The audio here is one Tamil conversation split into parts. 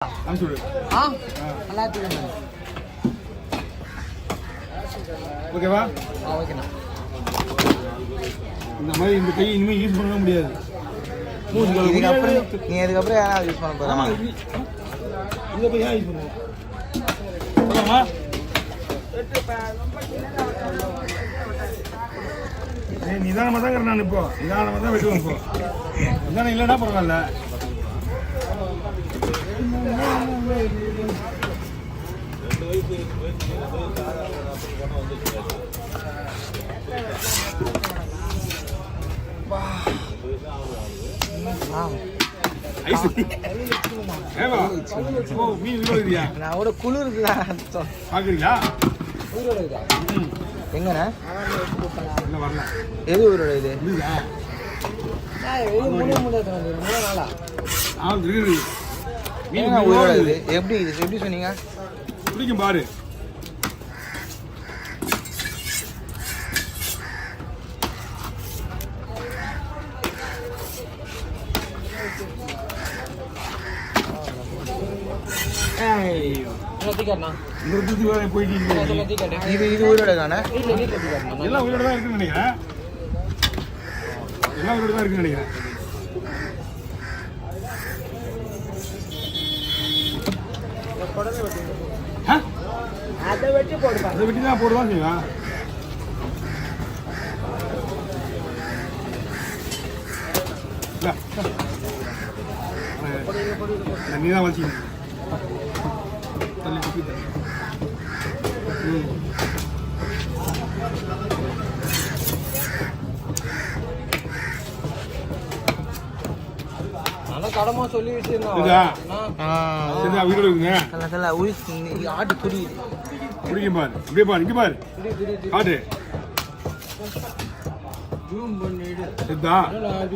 நல்லா இருக்கு. ஓகேவா? ஓகேண்ணா. இந்த மாதிரி இந்த கை இனிமேல் யூஸ் பண்ணவே முடியாது. இதுக்கப்புறம் யாராவது யூஸ் பண்ண போகிறாமா? இந்த போய் ஏன் யூஸ் பண்ணுவோம்? போகலாமா? நிதானமாக தான் நான் இப்போ நிதானமாக தான் வெட்டுவேன். இப்போ நிதானம் இல்லைன்னா பரவாயில்ல. குளிர் பாக்குறீங்களா? எங்கண்ணா வரல. எது ஊரோட இது? எப்படி எப்படி சொன்னீங்க? பிடிக்கும் பாரு. இது உயிரோட தானே? எல்லாம் உயிரோட தான் இருக்குன்னு நினைக்கிறேன். எல்லாம் உயிரோட தான் இருக்குன்னு நினைக்கிறேன். அதை வெட்டி தான் போடுவான் செய்வான். நீ தான் வச்சுக்கணும். கடமா சொல்லி ஆட்டு துடி குடிக்கும் பாரு. இப்படியே பாரு, இங்க பாரு ஆட்டு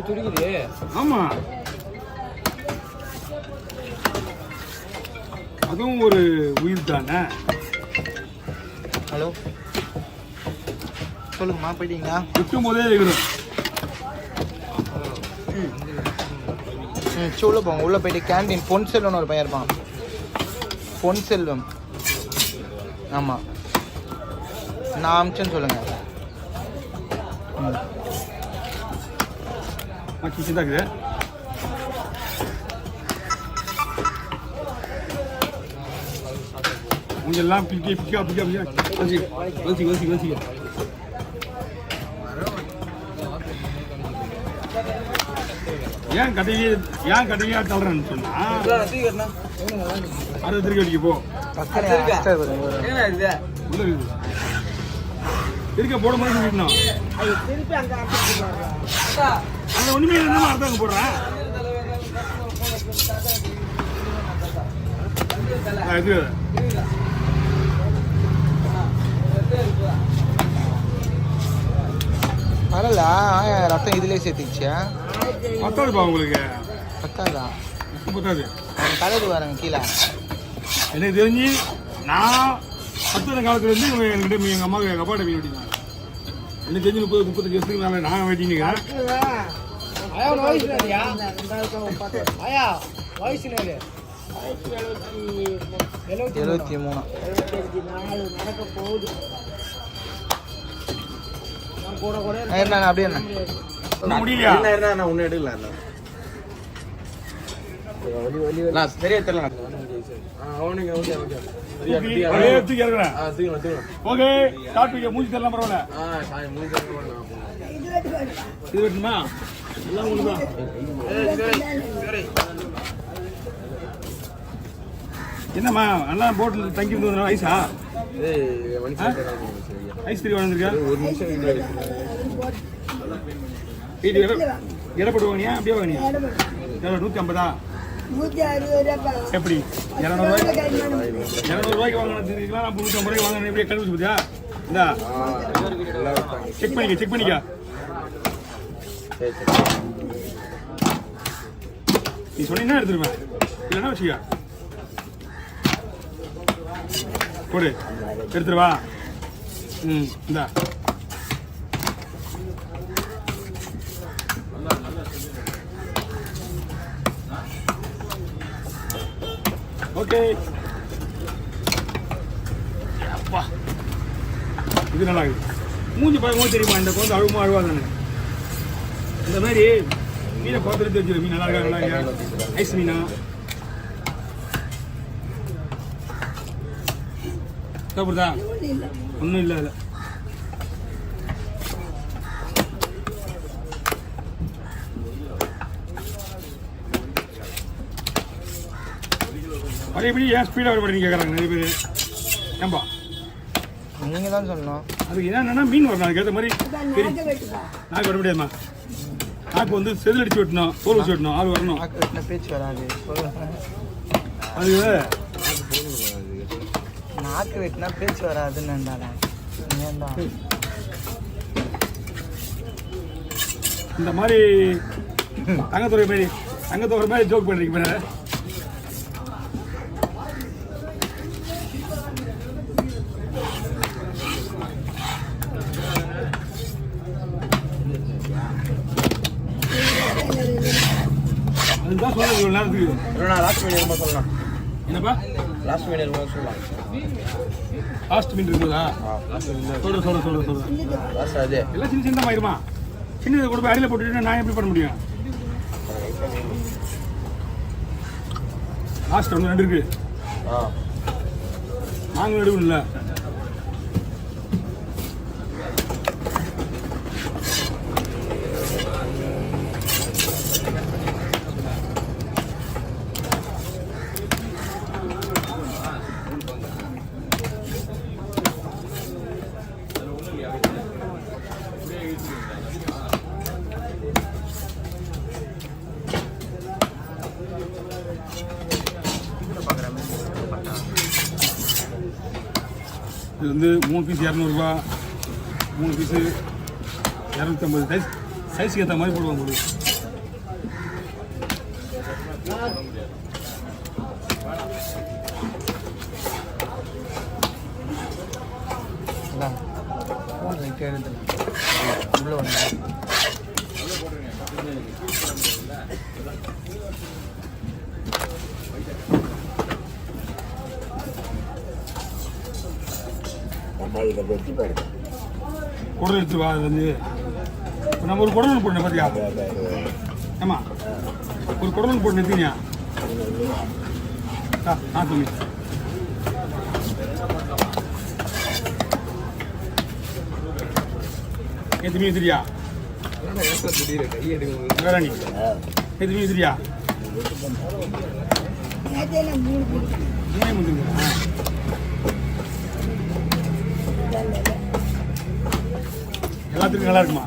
துடிக்குது. ஆமா, அதுவும் ஒரு உயிர் தானே. ஹலோ சொல்லுங்கம்மா, போயிட்டீங்களா? விற்கும் போதே இருக்கணும். உள்ள போங்க. உள்ள போயிட்டு கேண்டீன் பொன் செல்வம்னு ஒரு பையன் இருப்பான். பொன் செல்வம். ஆமா, நான் அமிச்சேன்னு சொல்லுங்க. எல்லாம் ஏன் கடையிலே தள்ளுறேன்னு சொன்னா அதை திருக்கி அடிக்க போ. திருக்க போட மாதிரி சொல்லிடணும். அந்த ஒண்ணுமே இருந்தாலும் அர்த்தம் போடுறேன். வரல ரத்தம் இதுலயே சேர்த்துக்கிச்சியா? பத்தாதுப்பா உங்களுக்கு. பத்தாதா? பத்தாது. கலந்து வரேங்க கீழே. எனக்கு தெரிஞ்சு நான் 10 காலத்துலேருந்து என்கிட்ட எங்கள் அம்மாவுக்கு எங்கள் அப்பாட்ட மீன் வெட்டினாங்க. எனக்கு தெரிஞ்சு 30-35 வருஷத்துக்கு மேலே நான் வெட்டினேன். 73 நடக்க போகுது. அப்படியே முடியலையா? ஒன்னும் எடுக்கல. சரியா தெரியல. ஓகே, டாபிக் மூஞ்சி தரலாம் பரவாயில்ல. இது வெட்டுமா? எல்லாம் உங்களுக்கு என்னம்மா அண்ணா போட்டில் தங்கி இருந்து ஐஸா? ஐஸ் திரி வாழ்ந்துருக்கா? ஒரு நிமிஷம் இடப்பட்டு வாங்கினியா? அப்படியே வாங்கினியா? 150? எப்படி 200 ரூபாய்க்கு வாங்கினா 350 ரூபாய்க்கு வாங்கினா எப்படியே கண்டுபிடிச்சு போதியா? இந்தா செக் பண்ணிக்க. நீ சொன்னீங்கன்னா எடுத்துருவேன், இல்லைன்னா வச்சுக்க. போடு, எடுத்துருவா. இந்தா ஓகே. அப்பா இது நல்லா இருக்கு. மூஞ்சி பார்க்கும்போது தெரியுமா இந்த குழந்தை அழுமா அழுவாதானே. இந்த மாதிரி மீனை பார்த்து எடுத்து வச்சிரு. மீன் நல்லா இருக்கா, நல்லா இருக்கா? ஐஸ் மீனா சாப்பிடுதா? ஒன்றும் இல்லை இல்லை. அது எப்படி ஏன் ஸ்பீடாக வரப்படி கேட்குறாங்க நிறைய பேர். ஏன்பா நீங்கள் தான் சொல்லணும். அதுக்கு என்னன்னா மீன் வரணும். அதுக்கு ஏற்ற மாதிரி நாக்கு வர முடியாதுமா. நாக்கு வந்து செதில் அடிச்சு வெட்டணும், தோல் வச்சு வெட்டணும், ஆள் வரணும். நாக்கு வெட்டின பேச்சு வராது. அது நாக்கு வெட்டினா பேச்சு வராதுன்னு இந்த மாதிரி தங்கத்துறை மாதிரி ஜோக் பண்ணுறீங்க மேலே. அதுதான் சொல்லுங்க இவ்வளோ நேரத்துக்கு. நான் லாஸ்ட் மீன் இருக்குமா சொல்லலாம். என்னப்பா லாஸ்ட் மீன் இருக்குமா சொல்லலாம். லாஸ்ட் மீன் இருக்குதா? சொல்கிறேன். லாஸ்ட் அது எல்லாம் சின்ன சின்னதாக ஆயிருமா? சின்னதை கூட போய் அடியில் போட்டுட்டு நான் எப்படி பண்ண முடியும்? லாஸ்ட் ஒன்று 2 இருக்கு. நாங்களும் எடுக்கணும் இல்லை. இது வந்து 3 பீஸ் 200 ரூபா, 3 பீஸு 250. சைஸுக்கு ஏற்ற மாதிரி போடுவாங்க போது. உள்ள ஒன்று குடல் எடுத்து வா. அது வந்து இப்போ நம்ம ஒரு குடல் போடணும் பார்த்தியா? ஏமா ஒரு குடல் போட்டு நிறுத்தினியா? தம்பி நேற்று மீன் தெரியா? வேற நீ நேற்று மீன் தெரியா? எல்லாத்துக்கும் நல்லா இருக்குமா?